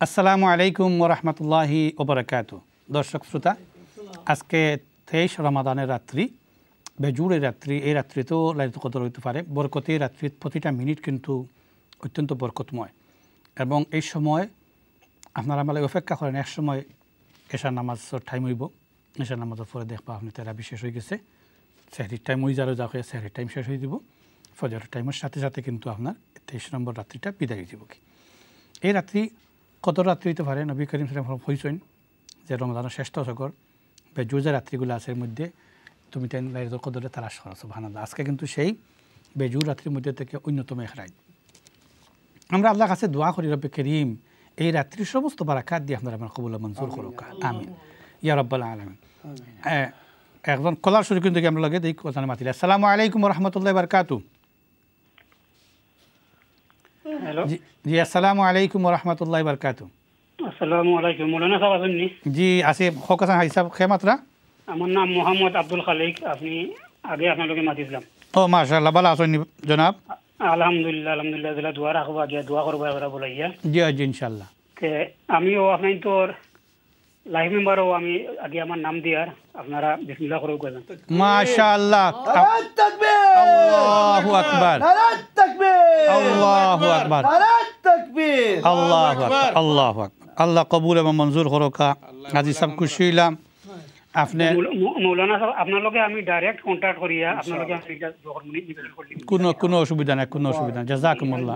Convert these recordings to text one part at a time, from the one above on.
আসসালামু আলাইকুম ওয়া রাহমাতুল্লাহি ওয়া বারাকাতুহু। দর্শক শ্রোতা, আজকে 23 রমাদানের রাত্রি, বেজুরের রাত্রি। এই রাত্রিতেও লাইলাতুল কদর হইতে পারে। বরকতের রাত্রি, প্রতিটা মিনিট কিন্তু অত্যন্ত বরকতময়। এবং এই সময় আপনারা আমাদের অপেক্ষা করেন, এক সময় এশার নামাজের টাইম হইব, এশার নামাজের পরে দেখবা আপনি তারাবি শেষ হয়ে গেছে, সেহরির টাইম হয়ে যাবে, যা হয়ে সেহরির টাইম শেষ হয়ে দিব, ফজরের টাইমের সাথে সাথে কিন্তু আপনার 23 নম্বর রাত্রিটা বিদায় হয়ে যাব। কি এই রাত্রি কদর রাত্রি হইতে পারে। নবী করিম সাল্লাল্লাহু আলাইহি ওয়াসাল্লাম হইছেন যে রমজানের শ্রেষ্ঠ সকর বেজুজা রাত্রিগুলো আছে, এর মধ্যে তুমি তাই লাইলাতুল কদরে তালাশ করো। সুবহানাল্লাহ। আজকে কিন্তু সেই বেজুর রাত্রির মধ্যে থেকে অন্যতম এক রাত। আমরা আল্লাহর কাছে দোয়া করি, রব্বে করিম এই রাত্রির সমস্ত বারাকাত দিয়ে আপনারা আমার কবুল মঞ্জুর করুক, আমিন ইয়া রাব্বাল আলামিন। একজন কলার শুরু কিন্তু আমরা লাগে দেখি কথা মাতিলে। আসসালামু আলাইকুম ওয়া রাহমাতুল্লাহি ওয়া বারাকাতুহু। হ্যালো জি আসসালামু আলাইকুম ওয়া রাহমাতুল্লাহি ওয়া বারাকাতুহু। আসসালামু আলাইকুম। মৌলানা সাহেব আছেন নি? জি আছে। হকাসান হাইসাব খেমাত্রা। আমার নাম মোহাম্মদ আব্দুল খালিক। আপনি আগে আপনাকে মাতিছিলাম। ও মাশাআল্লাহ, ভালো আছেন জনাব? আলহামদুলিল্লাহ আলহামদুলিল্লাহ। দিলা দোয়া রাখবা, দিয়া দোয়া করবা এবারে বলাইয়া। জি জি ইনশাআল্লাহ। তে আমিও আপনার তোর লাইভ মেম্বারও আমি আগে আমার নাম দিয়ার আপনারা বিসমিল্লাহ করে কইবেন। মাশাআল্লাহ, নারাত তাকবীর, আল্লাহু আকবার, নারাত তাকবীর, আল্লাহু আকবার, নারাত তাকবীর, আল্লাহু আকবার, আল্লাহু আকবার। আল্লাহ কবুল এবং মঞ্জুর করুক। আজি সব খুশি হইলাম আপনি। মৌলানা সাহেব আপনার লগে আমি ডাইরেক্ট কন্টাক্ট করিয়া আপনার লগে আমি নিবেদন করলি। কোনো অসুবিধা নাই, কোনো অসুবিধা নাই। জাযাকুমুল্লাহ।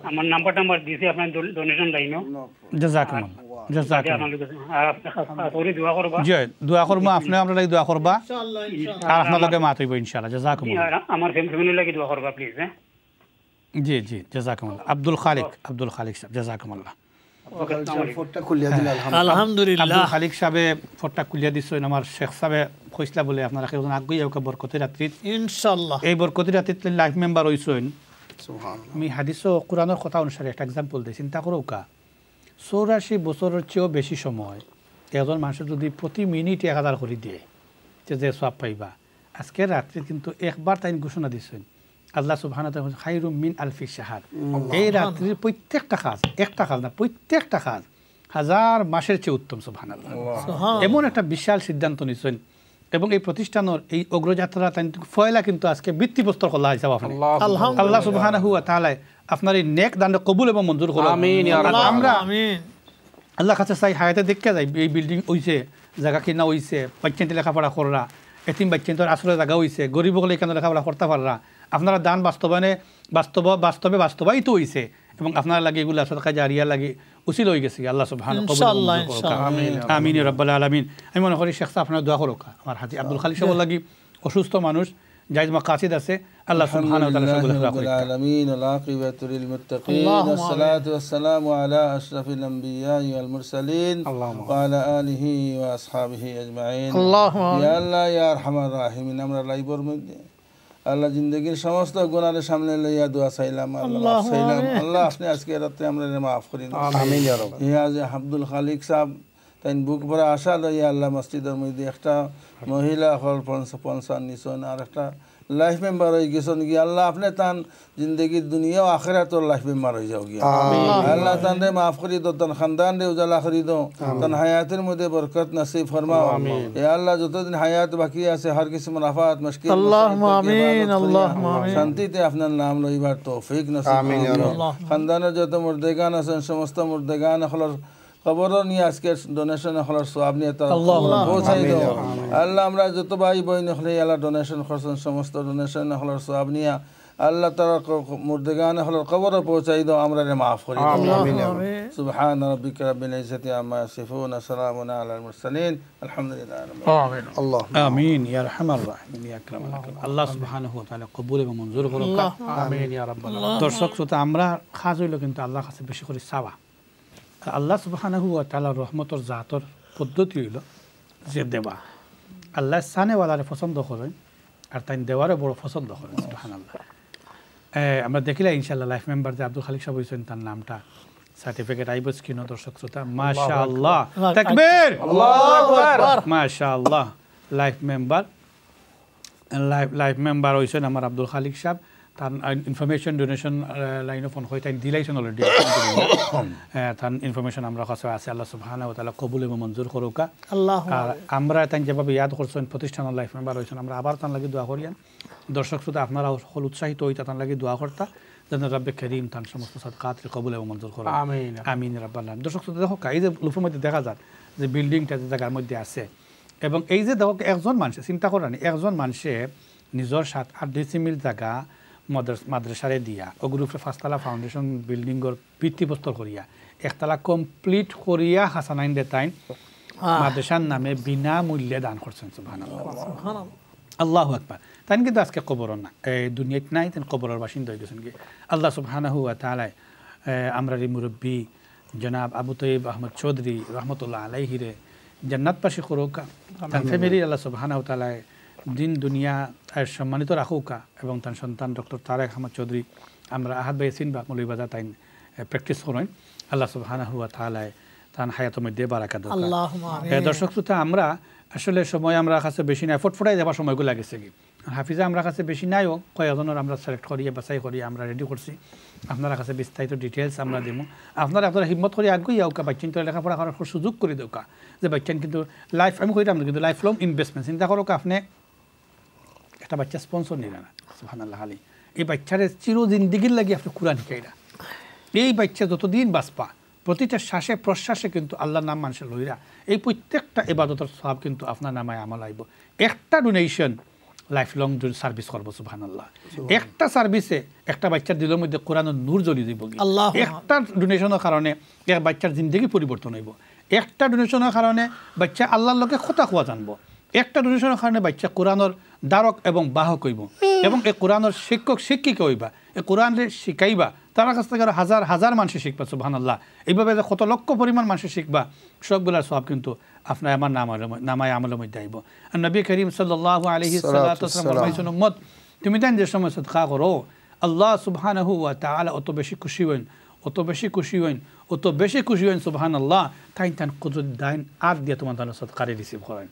আমার নাম্বার দিছি আপনার ডোনেশন লাইনও। জাযাকুমুল্লাহ, জাযাকুমুল্লাহ। আপনার লগে আর আপনি খালি দোয়া করবা। জি দোয়া করব, আপনি আমরা লাগি দোয়া করবা ইনশাআল্লাহ আর ইনশাআল্লাহ। আপনার লগে মাত হইব ইনশাআল্লাহ। জাযাকুমুল্লাহ। আমার ফ্যামিলি লাগি দোয়া করবা প্লিজ। জি জি জাযাকুমুল্লাহ। আব্দুল খালিক সাহেব, জাযাকুমুল্লাহ। ফোনটা খুলিয়া দিল আলহামদুলিল্লাহ। আলহামদুলিল্লাহ। আব্দুল খালিক সাহেবে ফটটা খুলিয়া দিছেন। আমার শেখ সাহেবে কইসলা বলে আপনারা কেউজন আগুই যাও বরকতের রাত্রিত। ইনশাআল্লাহ এই বরকতের রাত্রিত লাইফ মেম্বার হইছেন। সুবহানাল্লাহ। আমি হাদিস ও কোরআনের কথা অনুসারে একটা এক্সাম্পল দিই। চিন্তা করো কা 84 বছরের চেয়েও বেশি সময় একজন মানুষের যদি প্রতি মিনিট 1000 করে দিয়ে যে সওয়াব পাইবা। আজকের রাত্রি কিন্তু একবার তাই ঘোষণা দিচ্ছেন আল্লাহ সুবহানাহু ওয়া তাআলা খায়রুম মিন আলফি শাহর। এই রাত্রির প্রত্যেকটা কাজ, একটা কাজ না, প্রত্যেকটা কাজ 1000 মাসের চেয়ে উত্তম। সুবহানাল্লাহ। এমন একটা বিশাল সিদ্ধান্ত নিচ্ছেন এবং এই প্রতিষ্ঠানের এই অগ্রযাত্রা ফয়লা কিন্তু আজকে ভিত্তিপ্রস্তর করা হিসাব আপনি। আল্লাহ সুবহানাহু ওয়া তাআলা আপনার এই নেক দান কবুল এবং মঞ্জুর করুন, আমিন ইয়া রাব্বাল আলামিন। আমরা আল্লাহ কাছে চাই হায়াতে দেখতে যাই এই বিল্ডিং হইছে, জায়গা কিনা হইছে, বাচ্চাতে লেখাপড়া কররা, এতিম বাচ্চাদের আসলে জায়গা হইছে, গরিব হলে এখানে লেখাপড়া করতে পাররা। আপনারা দান বাস্তবায়িত হইছে এবং আপনারা লাগে এগুলো সাদকা জারিয়া লাগে উচিত হয়ে গেছে। আল্লাহ সুবহানাহু ওয়া তাআলা আমিন ইয়া রাব্বাল আলামিন। আমি মনে করি শেখ সাহেব আপনারা দোয়া করুক। আমার হাজি আব্দুল খালিক সাহেব লাগি অসুস্থ মানুষ, জায়েজ মাকাসিদ আছে, আল্লাহ সুবহানাহু ওয়া তাআলা সকল দোয়া করি। আলামিন ওয়াল আকিবাতু লিল মুত্তাকিন ওয়াসসালাতু ওয়াসসালামু আলা আশরাফিল আমবিয়া ওয়াল মুরসালিন ওয়া আলা আলিহি ওয়া আসহাবিহি আজমাইন। ইয়া আল্লাহ ইয়া আরহামার রাহিমিন। আমরা লাইভের মধ্যে আল্লাহ জিন্দগির সমস্ত গুনাহের সামনে লইয়া দোয়া চাইলাম, আল্লাহ চাইলাম আল্লাহ আপনি আজকে রাতে আমরা মাফ করে দিন, আমিন ইয়া রাব্বাল। ইয়া যে আব্দুল খালিক সাহেব তাই বুক ভরা আশা লইয়া আল্লাহ মসজিদের মধ্যে একটা মহিলা হল 55 নিছন আর একটা লাইফ মেম্বার হয়ে গেছেন গিয়ে আল্লাহ আপনি তান জিন্দগির দুনিয়া ও আখিরাতর লাইফ মেম্বার হয়ে যাও গিয়া আল্লাহ তান রে মাফ করি দো, তান খানদান রে উজালা করি দো, তান হায়াতের মধ্যে বরকত নসিব ফরমাও। এ আল্লাহ যতদিন হায়াত বাকি আছে হর কিসমের আফাত মুশকিল আল্লাহুম্মা আমিন, আল্লাহুম্মা আমিন। শান্তিতে আপনার নাম লইবার তৌফিক নসিব করুন। খানদানের যত মুর্দেগান আছেন সমস্ত মুর্দেগান হলর খবর নিয়ে আজকে ডোনেশন হলার সওয়াব নিয়ে তার পৌঁছাই দাও আল্লাহ। আমরা যত ভাই বোন হলে আল্লাহ ডোনেশন করছেন সমস্ত ডোনেশন হলার সওয়াব নিয়ে আল্লাহ তার মুর্দেগান হলার খবর পৌঁছাই দাও, আমরা মাফ করে দাও। সুবহান রাব্বিকা রাব্বিল ইজ্জাতি আম্মা ইয়াসিফুন ওয়া সালামুন আলাল মুরসালিন আলহামদুলিল্লাহি রাব্বিল আলামিন। আল্লাহ আমিন ইয়া আরহামার রাহিমিন ইয়া আকরামাল আকরাম। আল্লাহ সুবহানাহু ওয়া তাআলা কবুল এবং মঞ্জুর করুন, আমিন ইয়া রাব্বাল আলামিন। দর্শক শ্রোতা, আমরা খাজ হইল কিন্তু আল্লাহর কাছে বেশি করে চাওয়া। আল্লাহ সুবহানাহু ওয়া তাআলার রহমতর জাতর পদ্ধতি হইল যে দেওয়া। আল্লাহ সানেওয়ালারে পছন্দ করেন আর তাই দেওয়ারে বড় পছন্দ করেন। সুবহানাল্লাহ। আমরা দেখিলাম ইনশাআল্লাহ লাইফ মেম্বার যে আব্দুল খালিক সাহেব হইছেন, তার নামটা সার্টিফিকেট আইব স্ক্রিনে। দর্শক শ্রোতা, মাশাআল্লাহ, তাকবীর, আল্লাহু আকবার, মাশাআল্লাহ। লাইফ মেম্বার হইছেন আমার আব্দুল খালিক সাহেব। তার ইনফরমেশন ডোনেশন লাইনে ফোন হয় তাই দিলাইছেন অলরেডি তার ইনফরমেশন আমরা কাছে আছে আল্লাহ সুবহানাহু ওয়া তাআলা কবুল এবং মঞ্জুর করুকা আল্লাহ আর আমরা তাই যেভাবে ইয়াদ করছেন প্রতিষ্ঠান লাইফ মেম্বার হয়েছেন আমরা আবার তার লাগে দোয়া করিয়ান দর্শক শ্রোতা আপনারা সকল উৎসাহিত হইতা তার লাগে দোয়া করতা যেন রব্বে করিম তার সমস্ত সাদকাত কবুল এবং মঞ্জুর করুন আমিন আমিন রাব্বাল আলামিন দর্শক শ্রোতা দেখো এই যে লুফের মধ্যে দেখা যায় যে বিল্ডিংটা যে জায়গার মধ্যে আছে এবং এই যে দেখো একজন মানুষ চিন্তা করেন একজন মানুষে নিজের 7-8 ডিসিমিল জায়গা মাদ্রাসারে দিয়া ওগুরুফে 5তলা ফাউন্ডেশন বিল্ডিংর ভিত্তিপ্রস্তর করিয়া 1তলা কমপ্লিট করিয়া হাসানাইন দেতাইন মাদ্রাসার নামে বিনামূল্যে দান করছেন সুবহানাল্লাহ আল্লাহু আকবার তাই কিন্তু আজকে কবর না এই দুনিয়াত নাই তেন কবরের বাসিন্দা হয়ে গেছেন কি আল্লাহ সুবহানাহু ওয়া তাআলা আমরা মুরব্বী জনাব আবু তৈয়ব আহমদ চৌধুরী রহমতুল্লাহ আলাইহি রে জান্নাতবাসী করুকা তার ফ্যামিলি আল্লাহ সুবহানাহু ওয়া তাআলা দিন দুনিয়া সম্মানিত রাখুকা এবং তার সন্তান ডক্টর তারেক আহমদ চৌধুরী আমরা আহাদ ভাই সিন বা মৌলভীবাজার তাই প্র্যাকটিস করেন আল্লাহ সুবহানাহু ওয়া তাআলা তার হায়াতের মধ্যে বারাকা দাও দর্শক শ্রোতা আমরা আসলে সময় আমরা কাছে বেশি নাই ফটফটাই যাবার সময়গুলো লাগেছে কি হাফিজা আমরা কাছে বেশি নাইও কয়েকজনের আমরা সিলেক্ট করিয়ে বাছাই করিয়ে আমরা রেডি করছি আপনার কাছে বিস্তারিত ডিটেলস আমরা দিব আপনারা হিম্মত করে আগুই আউকা বাচ্চান তো লেখাপড়া করার সুযোগ করে দেওকা যে বাচ্চান কিন্তু লাইফ আমি কইতাম কিন্তু লাইফ লং ইনভেস্টমেন্ট চিন্তা করো আপনি একটা বাচ্চা স্পন্সর নিলা না সুবহানাল্লাহ আলী এই বাচ্চারে চির জিন্দিগির লাগি আপনি কোরআন শিখাইরা এই বাচ্চা যতদিন বাঁচপা প্রতিটা শ্বাসে প্রশ্বাসে কিন্তু আল্লাহর নাম মানুষের লইরা এই প্রত্যেকটা ইবাদতের সওয়াব কিন্তু আপনার নামায় আমল আইব একটা ডোনেশন লাইফ লং সার্ভিস করবো সুবহানাল্লাহ একটা সার্ভিসে একটা বাচ্চার দিলের মধ্যে কোরআনের নূর জ্বলি দিব একটা ডোনেশনের কারণে এক বাচ্চার জিন্দগি পরিবর্তন হইব একটা ডোনেশনের কারণে বাচ্চা আল্লাহর লোকে কথা কোয়া জানবো একটা ডোনেশনের কারণে বাচ্চা কোরআনের দ্বারক এবং বাহক হইব এবং এই কোরআনের শিক্ষক শিক্ষিকা হইবা এই কোরআনের শিখাইবা তার কাছ থেকে আরো হাজার হাজার মানুষ শিখবা সুবহানাল্লাহ এইভাবে যে কত লক্ষ পরিমাণ মানুষ শিখবা সবগুলার সব কিন্তু আপনার আমার নামায় আমলের মধ্যে আইব আর নবী করিম সাল্লাল্লাহু আলাইহি ওয়াসাল্লাম ফরমাইছেন উম্মত তুমি দেন যে সময় সদকা করো আল্লাহ সুবহানাহু ওয়া তাআলা অত বেশি খুশি হইন অত বেশি খুশি হইন অত বেশি খুশি হইন সুবহানাল্লাহ তাই তান কুদরত দাইন আর দিয়ে তোমার তাহলে সদকারে রিসিভ করেন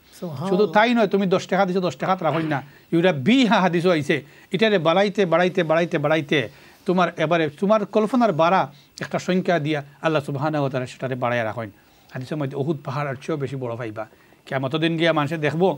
শুধু তাই নয় তুমি 10 টাকা দিছো 10 টাকা রাখুন না ইউরা বিহা হাদিসও আইছে এটারে বাড়াইতে বাড়াইতে বাড়াইতে বাড়াইতে তোমার এবারে তোমার কল্পনার বাড়া একটা সংখ্যা দিয়া আল্লাহ সুবহানাহু ওয়া তাআলা সেটারে বাড়াইয়া রাখেন হাদিসের মধ্যে উহুদ পাহাড়ের চেয়েও বেশি বড় পাইবা কিয়ামত দিন গিয়া মানুষে দেখবো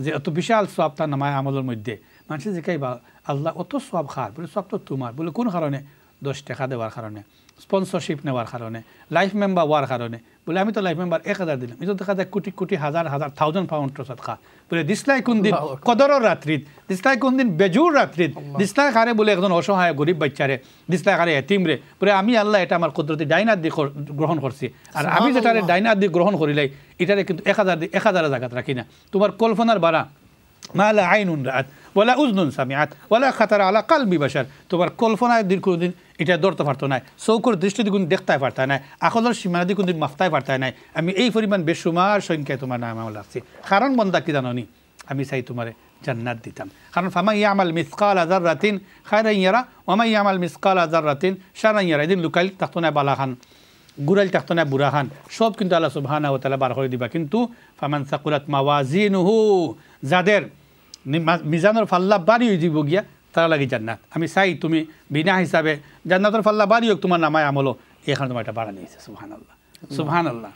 যে এত বিশাল সওয়াব তার নামায় আমলের মধ্যে মানুষে জিজ্ঞাইবা আল্লাহ অত সওয়াব খার বলে সওয়াব তো তোমার বলে কোন কারণে 10 টাকা দেওয়ার কারণে স্পন্সরশিপ নেওয়ার কারণে লাইফ মেম্বার হওয়ার কারণে বলে আমি তো লাইফ মেম্বার 1000 দিলাম এটা দেখা যায় কোটি কোটি হাজার হাজার 1000 পাউন্ড সদকা বলে দিসলাই কোন দিন কদরের রাত্রিত দিসলাই কোন দিন বেজুর রাত্রিত দিসলাই কারে বলে একজন অসহায় গরিব বাচ্চারে দিসলাই কারে এতিম রে বলে আমি আল্লাহ এটা আমার কুদরতি ডাইনাত দিয়ে গ্রহণ করছি আর আমি যেটারে ডাইনাত দিয়ে গ্রহণ করিলাই এটারে কিন্তু 1000 জায়গাত রাখি না তোমার কল্পনার বাড়া মা লা আইনুন রাআত ওয়ালা উযনুন সামিআত ওয়ালা খাতারা আলা কলবি বাশার তোমার কল্পনায় দীর্ঘদিন এটা ধরতে পারতো না চৌকর দৃষ্টিতে কোন দেখতে পারতা না আকলের সীমানা দিয়ে কোনদিন মাফতায় পারতা না আমি এই পরিমাণ বেশুমার সংখ্যায় তোমার নাম আমল রাখছি কারণ বন্দা কি জানোনি আমি চাই তোমারে জান্নাত দিতাম কারণ ফামা ইয়ামাল মিসকালা যাররাতিন খায়রান ইয়ারা ওয়া মা ইয়ামাল মিসকালা যাররাতিন শাররান ইয়ারা এদিন লুকাইল তাকতনা বালাখান গুরাইল তাকতনা বুরাখান সব কিন্তু আল্লাহ সুবহানাহু ওয়া তাআলা বার করে দিবা কিন্তু ফামান সাকুলাত মাওয়াজিনুহু যাদের মিজানোর ফাল্লা বাড়ি হয়ে যাব গিয়া তারা লাগে জান্নাত আমি চাই তুমি বিনা হিসাবে জান্নাতের ফাল্লা বাড়ি হোক তোমার নামায় আমলো এখানে তোমার এটা বাড়া নিয়েছে সুবহানাল্লাহ সুবহানাল্লাহ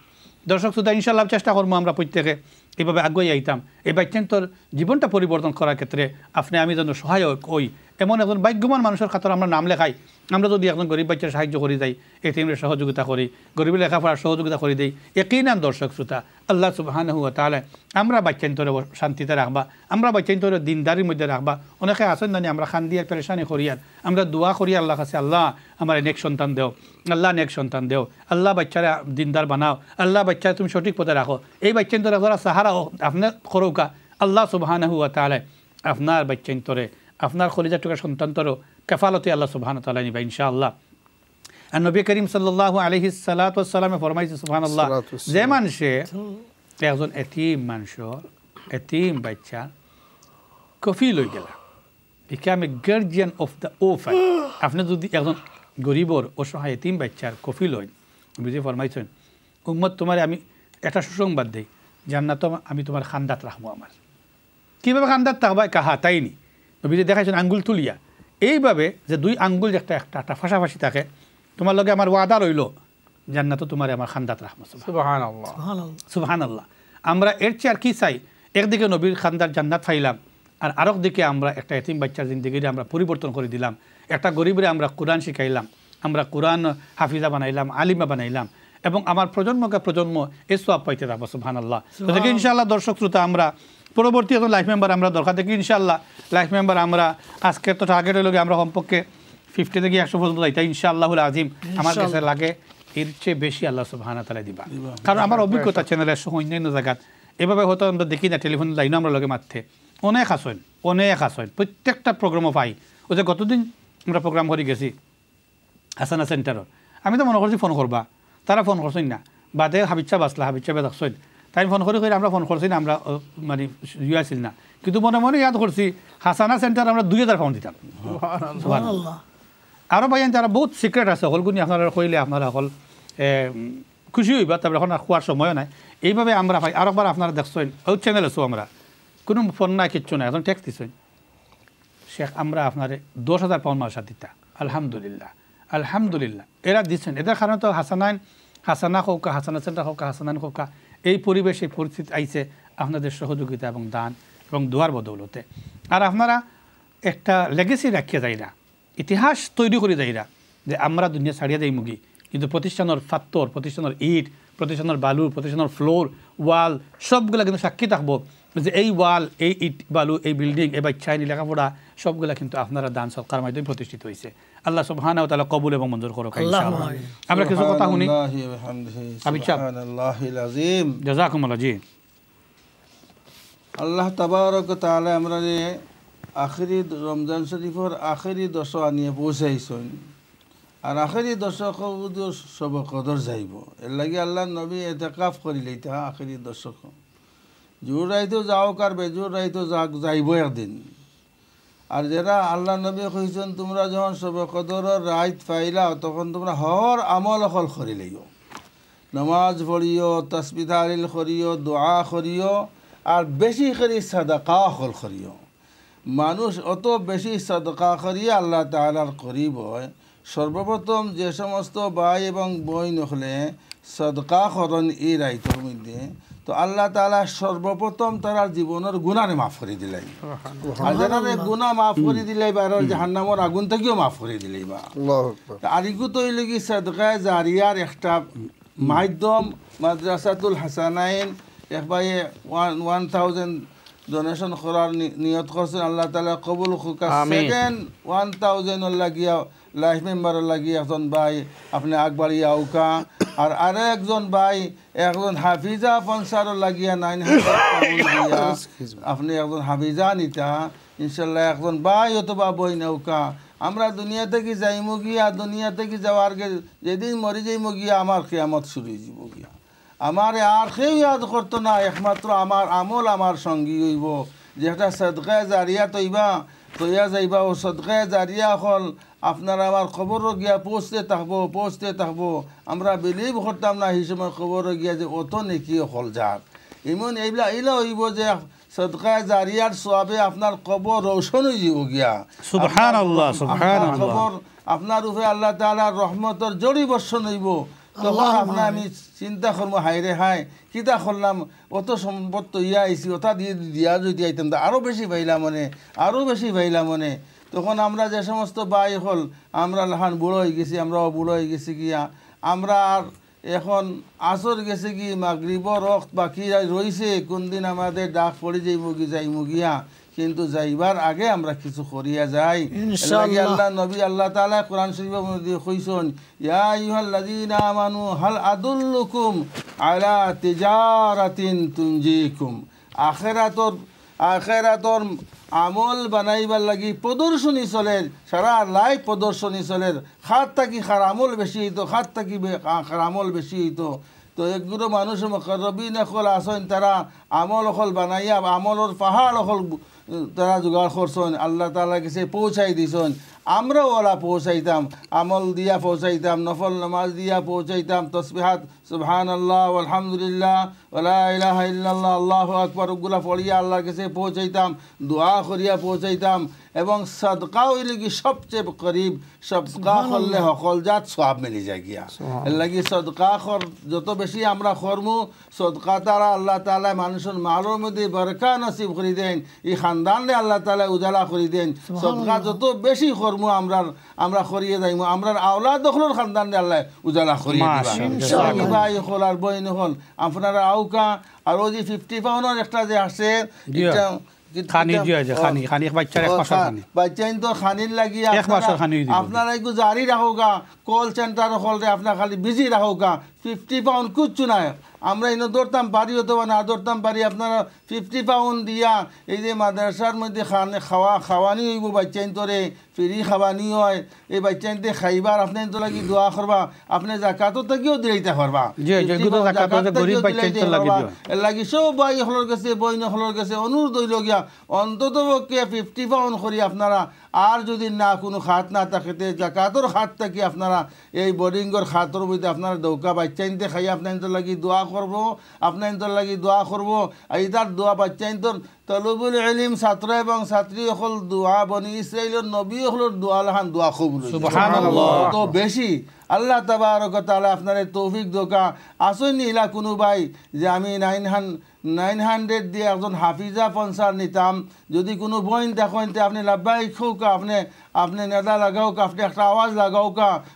দর্শক শ্রোতা ইনশাআল্লাহ চেষ্টা করবো আমরা প্রত্যেকে এইভাবে আগুয়ে আইতাম এই বাচ্চান্তর জীবনটা পরিবর্তন করার ক্ষেত্রে আপনি আমি যেন সহায়ক হই এমন একজন ভাগ্যবান মানুষের খাতর আমরা নাম লেখাই আমরা যদি একজন গরিব বাচ্চার সাহায্য করে যাই এতিমের সহযোগিতা করি গরিবের লেখাপড়ার সহযোগিতা করে দিই ইয়াকিনান দর্শক শ্রোতা আল্লাহ সুবহানাহু ওয়া তাআলা আমরা বাচ্চান্তরে শান্তিতে রাখবা আমরা বাচ্চান্তরে দিনদারির মধ্যে রাখবা অনেকে আছেন জানি আমরা খান দিয়ে পেরেশানি করিয়ার আমরা দোয়া করি আল্লাহ কাছে আল্লাহ আমার নেক সন্তান দেও আল্লাহ নেক সন্তান দেও আল্লাহ বাচ্চারা দিনদার বানাও আল্লাহ বাচ্চারা তুমি সঠিক পথে রাখো এই বাচ্চান্তরে যারা সাহারা আপনার করৌকা আল্লাহ সুবহানাহু ওয়া তাআলা আপনার বাচ্চান্তরে আপনার খলিজা টুকা সন্তান্তরও কাফালতে আল্লাহ সুবহানাহু ওয়া তাআলা নিবা ইনশাআল্লাহ আর নবী করিম সাল্লাল্লাহু আলাইহি সাল্লাতু ওয়াস সালামে ফরমাইছে সুবহানাল্লাহ যে মানুষে একজন এতিম মানুষের এতিম বাচ্চা কফি লই গেলা become a guardian of the orphan আপনি যদি একজন গরিবর অসহায় এতিম বাচ্চার কফি লই বুঝে ফরমাইছেন উম্মত তোমার আমি একটা সুসংবাদ দেই জান্নাত আমি তোমার খান্দাত রাখবো আমার কিভাবে খান্দাত থাকবা কাহা তাইনি নবীজি দেখাইছেন আঙ্গুল তুলিয়া এইভাবে যে দুই আঙ্গুল যে একটা ফাঁসাফাঁসি থাকে, তোমার লগে আমার ওয়াদা রইল জান্নাত তোমার আমার খান্দাত রাহমত। সুবহানাল্লাহ সুবহানাল্লাহ। আমরা এর চেয়ে আর কি চাই? একদিকে নবীর খান্দার জান্নাত পাইলাম, আর আরেক দিকে আমরা একটা এতিম বাচ্চার জিন্দগিরে আমরা পরিবর্তন করে দিলাম, একটা গরিবরে আমরা কোরআন শিখাইলাম, আমরা কোরআন হাফিজা বানাইলাম, আলিমা বানাইলাম, এবং আমার প্রজন্মকে প্রজন্ম এই সওয়াব পাইতে থাকবো। সুবহানাল্লাহ। তো দেখি ইনশাআল্লাহ দর্শক শ্রোতা, আমরা পরবর্তী এখন লাইফ মেম্বার আমরা দরকার দেখি ইনশাআল্লাহ। লাইফ মেম্বার আমরা আজকের তো টার্গেটের লগে আমরা কমপক্ষে 50 থেকে 100 পর্যন্ত যাইতাম ইনশাআল্লাহুল আজিম। আমার কাছে লাগে এর চেয়ে বেশি আল্লাহ সুবহানাহু ওয়া তাআলা দিবা, কারণ আমার অভিজ্ঞতা চ্যানেলের সহ অন্যান্য জায়গাত এভাবে হয়তো আমরা দেখি না, টেলিফোন লাইনও আমরা লগে মারতে অনেক আসেন প্রত্যেকটা প্রোগ্রামও পাই। ওই যে গতদিন আমরা প্রোগ্রাম করে গেছি হাসানা সেন্টারও, আমি তো মনে করছি ফোন করবা, তারা ফোন করছেন না, বাদে হাবিচ্ছা বাসলা হাবিচ্ছা দেখছেন, তাই ফোন করে আমরা ফোন করছি না, আমরা মানে ইয়ে আসিল না, কিন্তু মনে মনে ইয়াদ করছি হাসানা সেন্টার আমরা 2000 পাউন্ড দিতাম। আরও ভাই তারা বহুত সিক্রেট আছে, হলগুনি আপনারা কইলে আপনারা হল খুশি হইবা, তারপরে এখন খোয়ার সময়ও নাই। এইভাবে আমরা ভাই আরেকবার আপনারা দেখছেন ওই চ্যানেল আছো, আমরা কোনো ফোন নাই কিচ্ছু নাই, এখন ট্যাক্স দিচ্ছেন শেখ আমরা আপনার 10,000 পাউন্ড মাসা দিতা। আলহামদুলিল্লাহ আলহামদুলিল্লাহ এরা দিচ্ছেন। এদের কারণে তো হাসানা হৌকা, হাসানা সেন্টার হৌকা, হাসানান হৌকা, এই পরিবেশে পরিস্থিতি আইছে আপনাদের সহযোগিতা এবং দান এবং দোয়ার বদৌলতে। আর আপনারা একটা লেগেসি রাখিয়ে যাই না, ইতিহাস তৈরি করে যাই না যে আমরা দুনিয়া ছাড়িয়ে যাই মুগি, কিন্তু প্রতিষ্ঠানের ফাত্তর, প্রতিষ্ঠানের ইট, প্রতিষ্ঠানের বালু, প্রতিষ্ঠানের ফ্লোর, ওয়াল সবগুলা কিন্তু সাক্ষী থাকবো যে এই ওয়াল, এই ইট, বালু, এই বিল্ডিং, এই বাচ্চা, এই লেখাপড়া সবগুলা কিন্তু আপনারা দান সৎকার মাধ্যমে প্রতিষ্ঠিত হয়েছে। আল্লাহ সুবহানাহু ওয়া তাআলা কবুল এবং মঞ্জুর করুক ইনশাআল্লাহ। আমরা কিছু কথা শুনি। সুবহানাল্লাহিল আযীম। জাযাকুমুল্লাহ। জি, আল্লাহ তাবারক ওয়া তাআলা আমরা আখিরি রমজান শরীফের আখিরি দশ আনিয়ে পৌঁছাইছেন, আর আখিরি দশক সব কদর যাইব, এর লাগে আল্লাহ নবী এতেকাফ করি লইতা আখিরি দশক। জোর রাইতেও যাওক আর বেজোর রাইতেও যাইব একদিন। আর যারা আল্লাহ নবী কইছেন তোমরা যখন সব কদরের রাইত পাইলাও তখন তোমরা হর আমল অকল করি লইও, নমাজ পড়িও, তাসবিহ তাহলিল করিও, দোয়া করিও, আর বেশি করে সাদাকা অকল করিও। মানুষ অত বেশি সাদকা করিয়া আল্লাহ তাআলার করিব। সর্বপ্রথম যে সমস্ত ভাই এবং বই হলে সদকা করন এই রাইতের মধ্যে, তো আল্লাহ তাআলা সর্বপ্রথম তারা জীবনের গুনারে মাফ করে দিলাই, আর যারা গুনাহ মাফ করে দিলাই বা জাহান্নামের আগুন থেকেও মাফ করে দিলাই বা। আর ইগু তো লাগি সাদকা জারিয়ার একটা মাধ্যম। মাদ্রাসাতুল হাসানাইন একবার 1000 ডোনেশন করার নিয়ত করছেন, আল্লাহ তাআলা কবুল করুক। 1000 লাগিয়া লাইফ মেম্বার লাগিয়ে একজন ভাই আপনি আগবাড়িয়া আউকা, আর আরো একজন ভাই একজন হাফিজা পঞ্চার লাগিয়া 900 আপনি একজন হাফিজা নিতা ইনশাল্লাহ, একজন ভাই অথবা বই নৌকা। আমরা দুনিয়া থেকে যাইমু গিয়া, দুনিয়া থেকে যাওয়ার যেদিন মরি যাইমু গিয়া আমার কিয়ামত শুরু হয়ে যাব গিয়া। আমার আর কেউ ইয়াদ করতো না, একমাত্র আমার আমল আমার সঙ্গী হইব, যেটা সদকা জারিয়া তৈবা তৈয়া যাইবা। ও সদকা জারিয়া হল আপনারা আমার খবর গিয়া পৌঁছতে থাকবো। আমরা বিলিভ করতাম না এই সময় খবর গিয়া যে অত নেকি হল যাক এমন এইলা হইব যে সদকা জারিয়ার সওয়াবে আপনার কবর রৌশন হয়ে যাব গিয়া। সুবহানাল্লাহ সুবহানাল্লাহ। খবর আপনার উপরে আল্লাহ তাআলার রহমতের জড়ি বর্ষণ হইব। তখন আপনার আমি চিন্তা করবো হাইরে হাই কিতা করলাম, অত সম্পদ তো ইয়া আইসি, ওটা দিয়া যদি আইতাম আরও বেশি পাইলাম মনে। তখন আমরা যে সমস্ত ভাই হল আমরা লাহান বুড়ো হয়ে গেছি, আমরাও বুড়ো হয়ে গেছি গিয়া, আমরা আর এখন আসর গেছে কি মাগরিবর রক্ত বাকি রয়েছে, কোন দিন আমাদের ডাক পড়ে যাইমু গিয়া, কিন্তু যাইবার আগে আমরা কিছু করিয়া যাই। আল্লাহ নবী আল্লাহ তাআলা কোরআন শরীফের মধ্যে কইছেন, ইয়া আইয়ুহাল্লাযীনা আমানু হাল আদুল্লুকুম আলা তিজারাতিন তুনজিকুম। আখিরাতর আমল বানাইবার লাগি প্রদর্শনী চলে, সারা লাইফ প্রদর্শনী চলে। খাত থাকি খার আমল বেশি হইতো, খাত থাকি খার আমল বেশি হইতো। তো একগুলো মানুষ মুকাররবিন হল আসেন, তারা আমল হল বানাইয়া আমলর পাহাড় হল তারা জোগাড় করছেন, আল্লাহ তাআলার কাছে পৌঁছাই দিছেন। আমরাও ওলা পৌঁছাইতাম, আমল দিয়া পৌঁছাইতাম, নফল নামাজ দিয়া পৌঁছাইতাম, তসবিহাত সুবহানাল্লাহ আলহামদুলিল্লাহ ওয়া ইলাহা ইল্লাল্লাহ আল্লাহু আকবার ওগুলা পড়িয়া আল্লাহর কাছে পৌঁছাইতাম, দোয়া করিয়া পৌঁছাইতাম। এবং সদকা হইলে কি সবচেয়ে করিব সদকা করলে সকল জাত সওয়াব মিলি যায় গিয়া এর লাগি সদকা যত বেশি আমরা করমু সদকা দ্বারা আল্লাহ তাআলা মানুষের মালের মধ্যে বরকত নসিব করে দেন এই খানদানরে আল্লাহ তাআলা উজালা করে দেন সদকা যত বেশি করমু আমরা করিয়ে যাইমু আমরা আওলাদ দখলর খানদানরে আল্লাহ উজালা করিয়ে দিবা ইনশাআল্লাহ ভাই হল আর বইন হল আপনারা আউকা আর ওই যে 50 পাউন্ডের একটা যে আছে এটা খানি দিয়ে আছে খানি বাচ্চার এক মাসের খানি বাচ্চাইন তো খানির লাগি এক মাসের খানি দিবেন আপনারা একটু জারি রাখোগা কল সেন্টার হলরে আপনার খালি বিজি রাখোগা 50 পাউন্ড কিচ্ছু নাই আমরা ইনো ধরতাম পারি অথবা না ধরতাম পারি আপনারা 50 পাউন্ড দিয়া এই যে মাদ্রাসার মধ্যে খাওয়ানি হইব বাচ্চাইন তোরে ফ্রি খাওয়ানি হয় এই বাচ্চাইনতে খাইবার আপনি তো লাগি দোয়া করবা আপনি জাকাতও থেকেও দিলাইতে পারবা এর লাগি সব ভাই হলর কাছে বইন হলর কাছে অনুরোধ হইল গিয়া অন্তত পক্ষে 50 পাউন্ড করি আপনারা আর যদি না কোনো খাত না থাকেতে জাকাতর খাত থাকি আপনারা এই বোর্ডিংয়ের খাতর মধ্যে আপনারা দৌকা বাচ্চাইনতে খাই আপনার লাগি দোয়া করব আপনার লাগি দোয়া করব এইটার দোয়া বাচ্চাইনতর তলবুল ইলম ছাত্র এবং ছাত্রী হল দোয়া বনি ইসরাইলের নবী হলর দোয়া লাহান দোয়া কবুল সুবহানাল্লাহ তো বেশি আল্লাহ তাবারক ওয়া তাআলা আপনারে তৌফিক দোকা আসুন ইলা কোনো ভাই যে আমি 900 দিয়ে একজন হাফিজা পঞ্চার নিতাম যদি কোনো বইন দেখেন আপনি লাভবাহিক হোক আপনি নেদা লাগাও আপনি একটা আওয়াজ লাগাও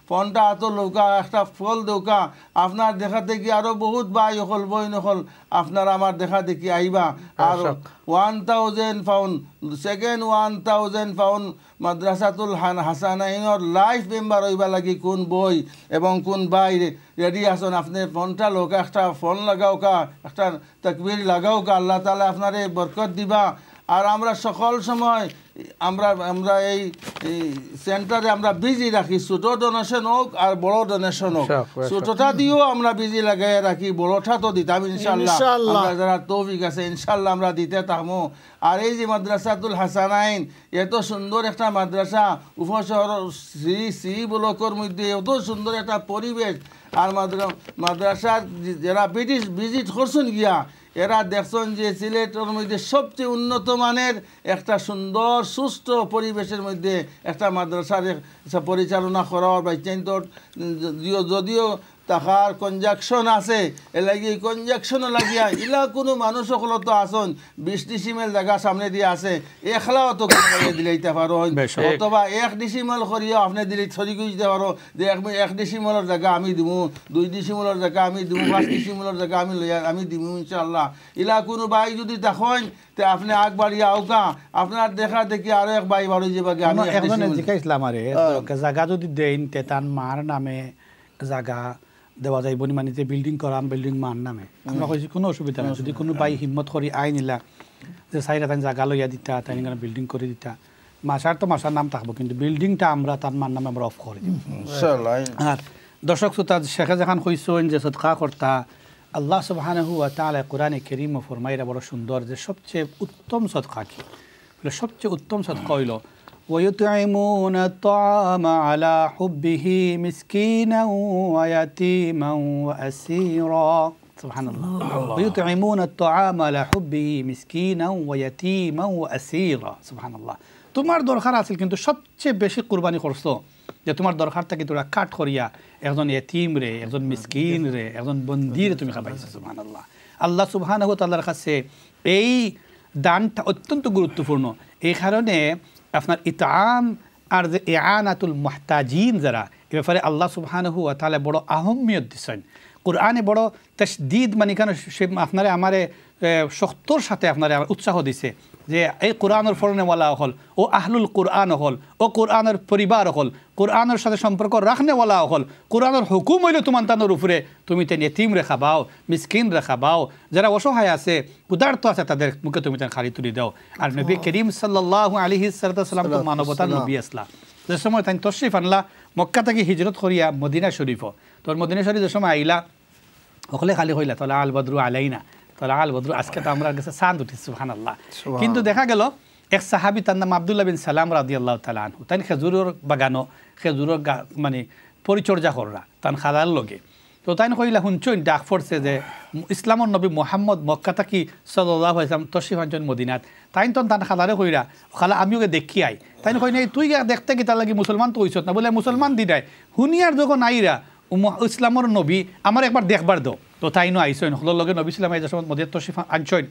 ফোনটা হাত লৌকা একটা ফল দৌকা আপনার দেখা দেখি আরও বহুত ভাই হল বইন হল আপনারা আমার দেখা দেখি আইবা আর 1000 পাউন্ড সেকেন্ড 1000 পাউন্ড মাদ্রাসাতুল হাসানাইনের লাইফ মেম্বার হইবা লাগি কোন বই এবং কোন ভাই রেডি আসুন আপনি ফোনটা লোক একটা ফোন লাগাও একটা তাকবীর লাগাও আল্লাহ তাআলা আপনারে বরকত দিবা আর আমরা সকল সময় আমরা এই সেন্টারে আমরা বিজি রাখি ছোট ডোনেশন হোক আর বড় ডোনেশন হোক ছোটটা দিয়েও আমরা বিজি লাগাই রাখি বড়টা তো দিতাম ইনশাআল্লাহ আমরা যারা তৌফিক আছে ইনশাআল্লাহ আমরা দিতে থাকবো আর এই যে মাদ্রাসাতুল হাসানাইন এত সুন্দর একটা মাদ্রাসা উপশহর শ্রী ব্লকের মধ্যে এত সুন্দর একটা পরিবেশ আর মাদ্রাসার যারা ব্রিটিশ ভিজিট করছেন গিয়া এরা দেখছেন যে সিলেটের মধ্যে সবচেয়ে উন্নত মানের একটা সুন্দর সুস্থ পরিবেশের মধ্যে একটা মাদ্রাসার পরিচালনা করার বাচ্চাইন্তর যদিও টাকার কনজাকশন আছে এলাকি কনজাকশনও লাগিয়া ইলা কোনো মানুষ সকল তো আসন 20 ডিসিমেল জায়গা সামনে দিয়ে আছে একলাও তো দিলাইতে পারো অথবা 1 ডিসিমেল করিয়া আপনি দিলে ছড়ি দিতে পারো যে 1 ডিসিমেলের জায়গা আমি দিব 2 ডিসিমেলের জায়গা আমি দিব 5 ডিসিমেলের জায়গা আমি দিব ইনশাআল্লাহ ইলা কোনো ভাই যদি দেখেন তে আপনি আগ বাড়িয়া আউকা আপনার দেখা দেখি আরো এক ভাই বাড়ি যাবে আমি একজন জিজ্ঞাসলাম আরে জায়গা যদি দেন তে তার মার নামে জায়গা দেওয়া যায় বনিমানিতে বিল্ডিং করাম বিল্ডিং মান নামে আমরা কইছি কোনো অসুবিধা নাই যদি কোনো ভাই হিম্মত করি আই নিলা যে সাইরা তাই জায়গা লইয়া দিতা তাই বিল্ডিং করে দিতা মাসার তো মাসার নাম থাকবো কিন্তু বিল্ডিংটা আমরা তার মান নামে আমরা অফ করে দিই ইনশাআল্লাহ আর দর্শক শ্রোতা শেখে যখন কইছেন যে সদকা করতা আল্লাহ সুবহানাহু ওয়া তাআলা কোরআনে কারীমে ফরমাইরা বড় সুন্দর যে সবচেয়ে উত্তম সদকা কি বলে সবচেয়ে উত্তম সদকা হইল ويطعمون الطعام على حبه مسكينا ويتيما وأسيرا سبحان الله ويطعمون الطعام على حبه مسكينا ويتيما وأسيرا سبحان الله তোমার দরকার আছে কিন্তু সবচেয়ে বেশি কুরবানি করছো যে তোমার দরকার থাকে তোরা কাট করিয়া একজন ইতিম রে একজন মিসকিন রে একজন বন্দী রে তুমি খাবাইছো সুবহানাল্লাহ আল্লাহ সুবহানাহু ওয়া তাআলার কাছে এই দানটা অত্যন্ত গুরুত্বপূর্ণ এই কারণে আপনার ইতাম আর যে ইআনাতুল মুহতাজিন যারা এ ব্যাপারে আল্লাহ সুবহানাহু ওয়া তাআলা বড় আহমিয়ত দিয়েছেন কোরআনে বড় তাসদীদ মানে কেন সে আপনারে আমারে শক্তর সাথে আপনারে উৎসাহ দিছে যে এই কোরআনের ফরনেওয়ালা হল ও আহলুল কোরআন হল ও কোরআনের পরিবার হল কোরআনের সাথে সম্পর্ক রাখনেওয়ালা হল কোরআনের হুকুম হইলে তোমার তানোর উপরে তুমি তেন এতিম রেখা বাও মিসকিন রেখা বাও যারা অসহায় আছে ক্ষুধার্ত আছে তাদের মুখে তুমি তেন খালি তুলি দাও আর নবী করিম সাল্লাল্লাহু আলাইহি সাল্লাম তো মানবতার নবী আসলা যে সময় তাই তশরিফ আনলা মক্কা থেকে হিজরত করিয়া মদিনা শরীফ তোর মদিনা শরীফ যে সময় আইলা ওখানে খালি হইলা তাহলে আল বদরু আলাইনা তাহলে আল বদরু আজকে তো আমরা কাছে চাঁদ উঠি সুবহানাল্লাহ কিন্তু দেখা গেল এক সাহাবী তার নাম আব্দুল্লাহ বিন সালাম রাদিয়াল্লাহু তাআলা আনহু তাই খেজুরের বাগানো খেজুরের মানে পরিচর্যা কররা তান খালার লগে তো তাই কইলা শুনছই ডাক পড়ছে যে ইসলামর নবী মুহাম্মদ মক্কা থাকি সাল্লাল্লাহু আলাইহি ওয়াসাল্লাম তশরিফ আনছেন মদিনাত তাই তো তান খালারে কইরা খালা আমিও দেখি আই তাই কই নাই তুই দেখতে কি তার লাগি মুসলমান তো হইছত না বলে মুসলমান দিদাই হুনিয়ার যখন আইরা ইসলামর নবী আমার একবার দেখবার দাও তো তাই নো আইসইন হলোর লগে নবী ইসলাম আইজার সময় মদিনাত তশরিফ আনছইন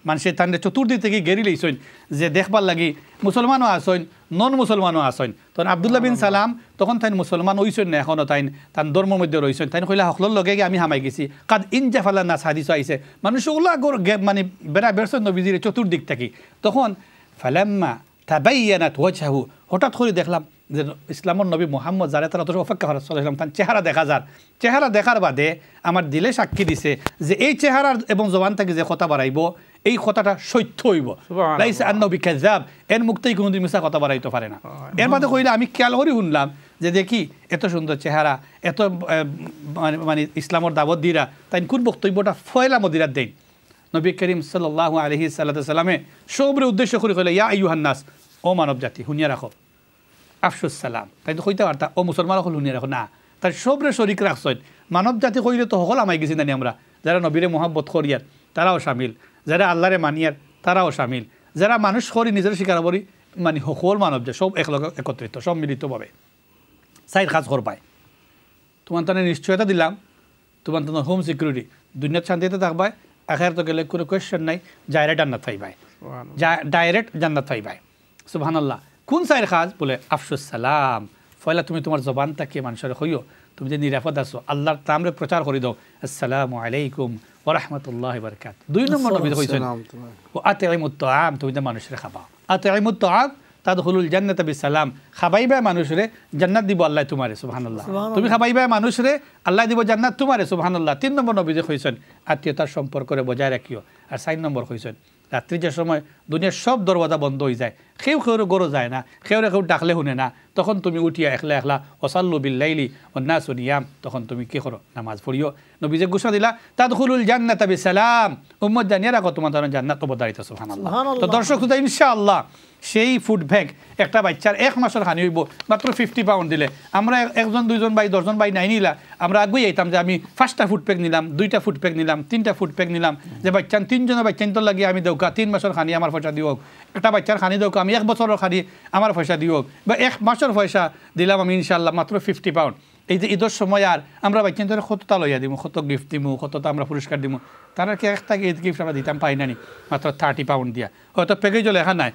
মানুষের তান চতুর্দিক থেকে গেরি লইছইন যে দেখবার লাগি মুসলমানও আসইন নন মুসলমানও আসইন তখন আব্দুল্লাহ বিন সালাম তখন তাই মুসলমান হইছইন না এখনও তাই তার ধর্মের মধ্যে রইছইন তাই কইলা হকলোর লগে আমি হামাই গেছি কাদ ইনজাফাল্লা নাস হাদিস আইছে মানুষ ওগুলা মানে বেড়া বেরছইন নবীজির চতুর্দিক থেকে তখন ফালাম্মা তাবায়্যানাত ওয়াজহু হঠাৎ করে দেখলাম যে ইসলামর নবী মুহাম্মদ যারা তারা তো অপেক্ষা করা সাল্লাল্লাহু তার চেহারা দেখা যার চেহারা দেখার বাদে আমার দিলে সাক্ষী দিছে যে এই চেহারার এবং জবান থেকে যে কথা বাড়াইব এই কথাটা সত্য হইব লাইসা আন-নবী কাযাব এর মুক্তই কোনোদিন মিছা কথা বাড়াইতে পারে না এর বাদে কইলে আমি খেয়াল করে শুনলাম যে দেখি এত সুন্দর চেহারা এত মানে ইসলামর দাওয়াত দিরা তাই কোন বক্তব্যটা ফয়লা মদিরাত দেন নবী করিম সাল্লাল্লাহু আলাইহি সাল্লামে সবরে উদ্দেশ্য করে কইলে ইয়া আইয়ুহান নাস ও মানব জাতি শুনিয়া রাখো আফসুস সালাম তাই তো কইতে পারতা ও মুসলমান হল শুনিয়া রাখো না তাই সবরে শরিক রাখছেন মানব জাতি কইলে তো সকল আমাই গেছি জানি আমরা যারা নবীরে মহব্বত করিয়ার তারাও শামিল যারা আল্লাহরে মানিয়ার তারাও শামিল যারা মানুষ করি নিজের স্বীকার করি মানে সকল মানব যে সব একলগে একত্রিত সব মিলিতভাবে সাইড কাজ করবায় তোমার তাহলে নিশ্চয়তা দিলাম তোমার তো হোম সিকিউরিটি দুনিয়ার শান্তিতে থাকবায় আখের তো গেলে কোনো কোয়েশ্চেন নাই ডাইরেক্ট জান্নাত পাইবাই ডাইরেক্ট জান্নাত পাইবাই সুবহানাল্লাহ কোন সাইড কাজ বলে আফসুস সালাম ফয়লা তুমি তোমার জবান তাকিয়ে মানুষের হইও তুমি যে নিরাপদ আছো আল্লাহর নামে প্রচার করে দাও আসসালামু আলাইকুম ওয়া রাহমাতুল্লাহি ওয়া বারাকাতুহু দুই নম্বর নবী কইছেন ওয়া আতিমুত তাআম তুমি যে মানুষের খাবা আতিমুত তাআম তাদখুলুল জান্নাতা বিসালাম খাবাইবা মানুষরে জান্নাত দিব আল্লাহ তোমারে সুবহানাল্লাহ তুমি খাবাইবা মানুষরে আল্লাহ দিব জান্নাত তোমারে সুবহানাল্লাহ তিন নম্বর নবী যে কইছেন আত্মীয়তার সম্পর্করে বজায় রাখিও আর চার নম্বর কইছেন রাত্রি যে সময় দুনিয়ার সব দরওয়াজা বন্ধ হয়ে যায় কেউ গরো যায় না কেউ ডাকলে শুনে না তখন তুমি উঠিয়া একলা একলা ওয়াসাল্লু বিল্লাইলি ওয়ান্নাসু নিয়াম তখন তুমি কি করো নামাজ পড়িও নবী যে ঘোষণা দিলা তাদখুলুল জান্নাতা বিসালাম উম্মত জানিয়া রাখো তোমার জান্নাত অবধারিত সুবহানাল্লাহ তো দর্শক শ্রোতা ইনশাআল্লাহ সেই ফুড ব্যাগ একটা বাচ্চার এক মাসের হানি হইব মাত্র 50 পাউন্ড দিলে আমরা একজন দুইজন ভাই দশজন ভাই নাই নিলা আমরা আগুই আইতাম যে আমি 5টা ফুড প্যাক নিলাম 2টা ফুড প্যাক নিলাম 3টা ফুড প্যাক নিলাম যে বাচ্চান 3জনের বাচ্চান তো লাগিয়ে আমি দেউকা 3 মাসের খানি আমার পয়সা দিওক একটা বাচ্চার খানি দেউকা আমি 1 বছরের খানি আমার পয়সা দিওক বা 1 মাসের পয়সা দিলাম আমি ইনশাআল্লাহ মাত্র 50 পাউন্ড এই যে ঈদের সময় আর আমরা বাচ্চান ধরে কতটা লইয়া দিব কত গিফট দিব কতটা আমরা পুরস্কার দিব তারা কি একটা ঈদ গিফট আমরা দিতাম পাই নানি মাত্র 30 পাউন্ড দিয়া হয়তো প্যাকেজও লেখা নাই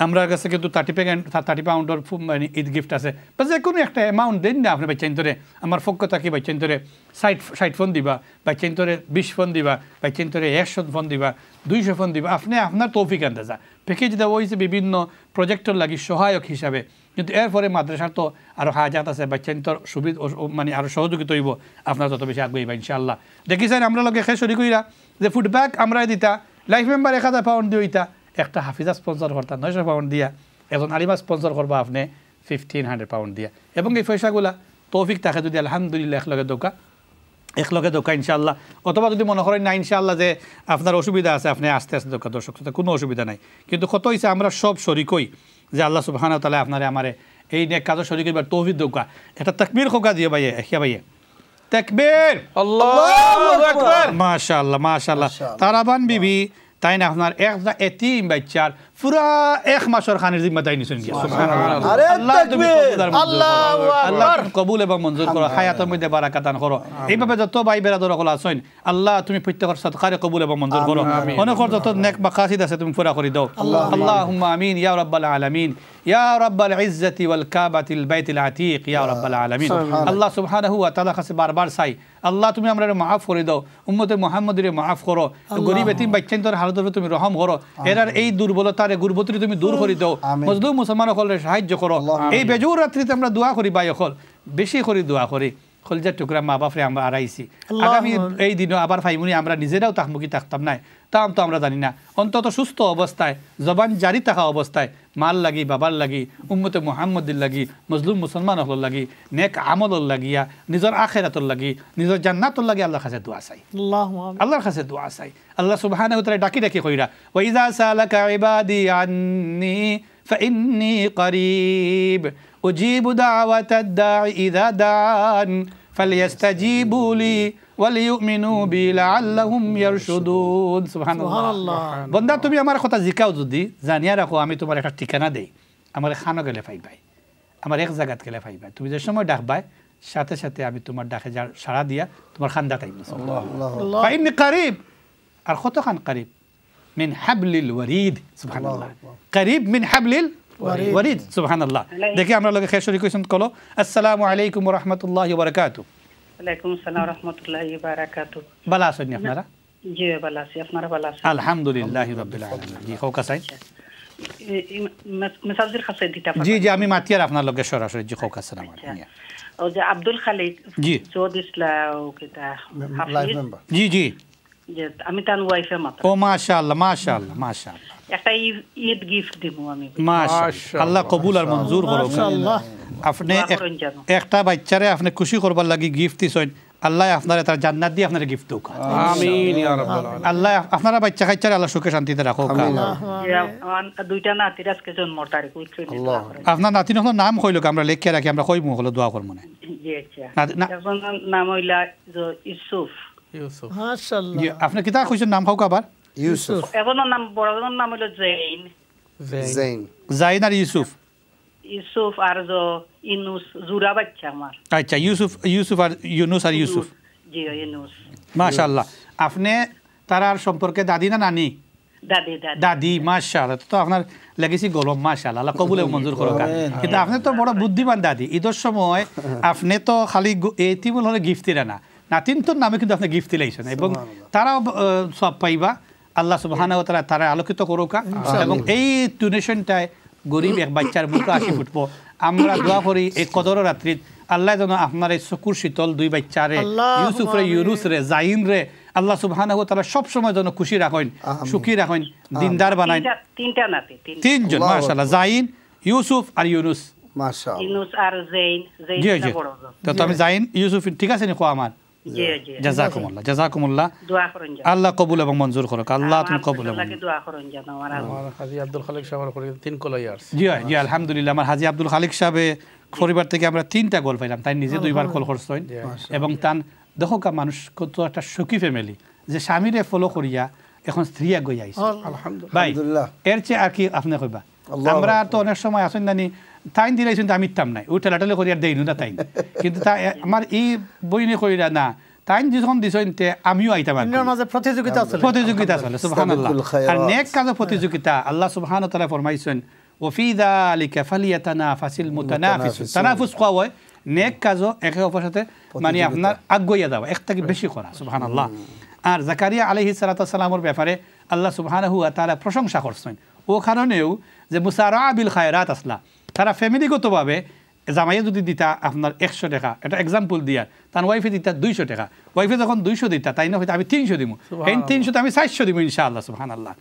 আমরা কাছে কিন্তু 30 পাউন্ডের মানে ঈদ গিফট আছে বা যে কোনো একটা অ্যামাউন্ট দেন না আপনি বাচ্চান ধরে আমার পক্ষ থাকি বাচ্চান ধরে 60 ফোন দিবা বাচ্চান ধরে 20 ফোন দিবা বাচ্চান ধরে 100 ফোন দিবা 200 ফোন দিবা আপনি আপনার তৌফিক আন্দাজা প্যাকেজ দেওয়া হয়েছে বিভিন্ন প্রজেক্টর লাগি সহায়ক হিসাবে কিন্তু এরপরে মাদ্রাসার তো আরও হাজাত আছে বাচ্চান তোর সুবিধা মানে আরও সহযোগিতা হইব আপনার যত বেশি আগ্রহী ইনশাআল্লাহ দেখিছেন আমরা লগে খেয়ে শরীর কইরা যে ফুডব্যাক আমরা দিতা লাইফ মেম্বার 1000 পাউন্ড দিইতা একটা হাফিজা স্পন্সর করতা 900 পাউন্ড দিয়া একজন আলিমা স্পন্সর করবা আপনি 1500 পাউন্ড দিয়া এবং এই পয়সাগুলা তৌফিক থাকে যদি আলহামদুলিল্লাহ একলগে দোকা ইনশাআল্লাহ অথবা যদি মনে করেন না ইনশাআল্লাহ যে আপনার অসুবিধা আছে আপনি আস্তে আস্তে দোকা দর্শক কোনো অসুবিধা নাই কিন্তু কত হয়েছে আমরা সব শরিকই যে আল্লাহ সুবহানাহু ওয়া তাআলা আপনারে আমারে এই নেক কাজের শরিক এবার তৌফিক দোকা এটা তাকবীর খোকা দিয়ে ভাই এখিয়া ভাই তাকবীর আল্লাহু আকবার মাশাআল্লাহ তারাবান বিবি তাই না আপনার একটা এতিম বাচ্চার পুরা 1 মাসের খানের জিম্মাদারি নিছেন কি সুবহানাল্লাহ আল্লাহ তুমি আল্লাহু আকবার কবুল এবং মঞ্জুর করো হায়াতের মধ্যে বারাকাত দান করো এইভাবে যত ভাই বেরাদর সকল আছেন আল্লাহ তুমি প্রত্যেকের সাদকারে কবুল এবং মঞ্জুর করো অনেকর যত নেক মাকাসিদ আছে তুমি পুরা করে দাও আল্লাহুম্মা আমিন ইয়া রাব্বাল আলামিন ইয়া রাব্বাল ইজ্জতি ওয়াল কাবাতিল বাইতিল আতীক ইয়া রাব্বাল আলামিন আল্লাহ সুবহানাহু ওয়া তাআলা কাছে বারবার চাই আল্লাহ তুমি আমরারে maaf করে দাও উম্মতে মুহাম্মদরে maaf করো গরীব এতিম বাচ্চাদের হালতরে তুমি রহম করো এরার এই দুর্বলতারে গুরবতরি তুমি দূর করে দাও মজলুম মুসলমানসকলের সাহায্য করো এই বেজুর রাত্রিতে আমরা দোয়া করি ভাই সকল বেশি করে দোয়া করি খলজার টুকরা মা বাপরে আমরা আড়াইছি আগামী এই দিনও আবার ফাইমুনি আমরা নিজেরাও তাকমুখী থাকতাম না তাম তো আমরা জানি না অন্তত সুস্থ অবস্থায় জবান জারি থাকা অবস্থায় মাল লাগি বাবার লাগি উম্মতে মুহাম্মদের লাগি মজলুম মুসলমান হল লাগি নেক আমলর লাগিয়া নিজের আখেরাতর লাগি নিজের জান্নাতর লাগি আল্লাহর কাছে দোয়া চাই আল্লাহর কাছে দোয়া চাই আল্লাহ সুবহানাহু ওয়া তাআলা ডাকি ডাকি কইরা ওয়া ইযা সালাকা ইবাদি আন্নী فإني قريب أجيب دعوة الداعي إذا دعان ফালিয়াস্তাজিবু লি ওয়ালিয়ুমিনু বি লাআল্লাহুম ইয়ারশুদুন। সুবহানাল্লাহ। বন্দা তুমি আমার কথা জিকাও যদি জানিয়া রাখো, আমি তোমার একটা ঠিকানা দেই, আমার খানো গেলে পাইবাই, আমার এক জায়গাত গেলে পাইবাই। তুমি যে সময় ডাকবাই সাথে সাথে আমি তোমার ডাকে সাড়া দিয়া তোমার খান্দা তাইব। ফাইন্নী কারিব, আর কতখান কারিব, মিন হাবলিল ওয়ারিদ। সুবহানাল্লাহ। কারিব মিন হাবলিল ওয়ারিদ। সুবহানাল্লাহ। দেখি আমরা লগে খেশরি কইছেন কলো আসসালামু আলাইকুম ওয়া রাহমাতুল্লাহি ওয়া বারাকাতুহু। ওয়ালাইকুম আসসালাম ওয়া রাহমাতুল্লাহি ওয়া বারাকাতুহু। ভালো আছেন আপনারা? জি ভালো আছি, আপনারা ভালো আছেন? আলহামদুলিল্লাহি রাব্বিল আলামিন। জি হোকা সাইন। মেসাজের কাছে দিতা পারেন? জি জি আমি মাতিয়ার আপনার লগে সরাসরি জি হোকা সালাম আলাইকুম। ও যে আব্দুল খালিক জি জোদ ইসলাম কিতা হাফিজ, জি জি যে আমি তার ওয়াইফের মাতা। ও মাশাআল্লাহ মাশাআল্লাহ মাশাআল্লাহ। একটা ঈদ গিফট দিমু আমি। মাশাআল্লাহ, আল্লাহ কবুল আর মঞ্জুর করুক। মাশাআল্লাহ। আপনি একটা বাচ্চারে আপনি খুশি করবার লাগি গিফট দিছেন, আল্লাহ আপনারে তার জান্নাত দিয়ে আপনারে গিফট দেউক। আমিন ইয়া রাব্বাল আলামিন। আল্লাহ আপনারা বাচ্চা কাচ্চারে আল্লাহ সুখে শান্তিতে রাখুক। আমার দুইটা নাতির আজকে জন্মর তারিখ উইথ্রি দিলা করে। আপনার নাতির নাম কইলো আমরা লেখিয়া রাখি, আমরা কইমু হলো দোয়া করব না। জি আচ্ছা। একজনের নাম হইলা ইউসুফ। ইউসুফ। মাশাআল্লাহ। জি আপনি কিতা কইছেন নাম হোক আবার? ইউসুফ। একজনের নাম বড়জনের নাম হইলো জৈন। জাইন। জাইন আর ইউসুফ। ইউসুফ আর ইনুস জুরা বাচ্চা আমার। আচ্ছা ইউসুফ আর ইউনুস আর ইউসুফ। জি ইনুস। মাশাআল্লাহ। আপনি তারার সম্পর্কে দাদি না নানি? দাদি দাদি। দাদি। মাশাআল্লাহ, তো আপনার লেগেছি গরম। মাশাআল্লাহ, আল্লাহ কবুল এবং মঞ্জুর করুক। কিন্তু আপনি তো বড় বুদ্ধিমান দাদি। ঈদের সময় আপনি তো খালি এতিমুল হলে গিফট দিলেন না, নাতিন তোর নামে কিন্তু আপনি গিফট দিলেছেন এবং তারাও সব পাইবা। আল্লাহ সুবহানাহু ওয়া তাআলা তারা আলোকিত করুক এবং এই ডোনেশনটায় গরিব এক বাচ্চার মুখে হাসি ফুটবো। আমরা দোয়া করি এই কদর রাত্রিত আল্লাহ যেন আপনার এই চকুর শীতল দুই বাচ্চারে ইউসুফ রে ইউনুস রে জাইন রে আল্লাহ সুবহানাহু ওয়া তাআলা সব সময় যেন খুশি রাখেন, সুখী রাখেন, দিনদার বানাইন। তিনটা নাতি, তিনজন। মাশাআল্লাহ। জাইন, ইউসুফ আর ইউনুস। মাশাআল্লাহ। ইনুস আর জৈন। জি জি। তো আমি জাইন ইউসুফ ঠিক আছে নি কো আমার? জি জি। জাযাকুমুল্লাহ জাযাকুমুল্লাহ। দোয়া করুন জান। আল্লাহ কবুল এবং মঞ্জুর করুক। আল্লাহ তুমি কবুল এবং আল্লাহকে দোয়া করুন জান। আমার হাজী আব্দুল খালিক সাহেবের করে 3 কলাইয়ার্স। জি জি আলহামদুলিল্লাহ। আমার হাজী আব্দুল খালিক সাহেবে পরিবার থেকে আমরা 3টা গোল পাইলাম। তাই নিজে 2বার কল করছেন এবং তান দেখো কা মানুষ কত একটা সুখী ফ্যামিলি যে স্বামীরে ফলো করিয়া এখন স্ত্রী গই আইছে। আলহামদুলিল্লাহ। ভাই এর চেয়ে আর কি আপনি কইবা? আমরা তো অনেক সময় আসেন জানি তাইন দিলাইছেন আমি ইতাম নাই ওই ঠেলাঠেলে করিয়া দেইনু না তাইন, কিন্তু তা আমার এই বইনে কইরা না তাইন যখন দিছেন তে আমিও আইতাম। মাঝে প্রতিযোগিতা আছে, প্রতিযোগিতা চলে। সুবহানাল্লাহ। আর নেক কাজে প্রতিযোগিতা আল্লাহ সুবহানাহু ওয়া তাআলা ফরমাইছেন ওফি যালিকা ফালিয়াতানাফাসিল মুতানাফিসুন। তানাফুস কোয়া হয় নেক কাজও একে অপরের সাথে মানে আপনার আগুইয়া যাওয়া, একটাকে বেশি করা। সুবহানাল্লাহ। আর জাকারিয়া আলাইহিস সালাতু ওয়াস সালামের ব্যাপারে আল্লাহ সুবহানাহু ওয়া তাআলা প্রশংসা করছেন ও কারণেও যে মুসারা বিল খায়রাত আসলা তারা ফ্যামিলিগতভাবে জামাইয়ে যদি দিতা আপনার 100 টাকা, এটা এক্সাম্পল দিয়া, তার ওয়াইফে দিতা 200 টাকা, ওয়াইফে যখন 200 দিতা তাই না হয়তো আমি 300 দিব, এই 300 আমি 400 দিব ইনশাআল্লাহ। সুবহানাল্লাহ।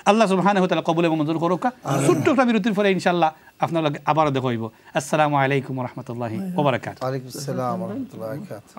আল্লাহ সুবহানাহু ওয়া তাআলা কবুল এবং মঞ্জুর করুক। ছোট্ট একটা বিরতির পরে ইনশাআল্লাহ আপনার লগে আবারও দেখা হইব। আসসালামু আলাইকুম ওয়া রাহমাতুল্লাহি ওয়া বারাকাতুহু। ওয়া আলাইকুম আসসালাম ওয়া রাহমাতুল্লাহি ওয়া বারাকাতুহু।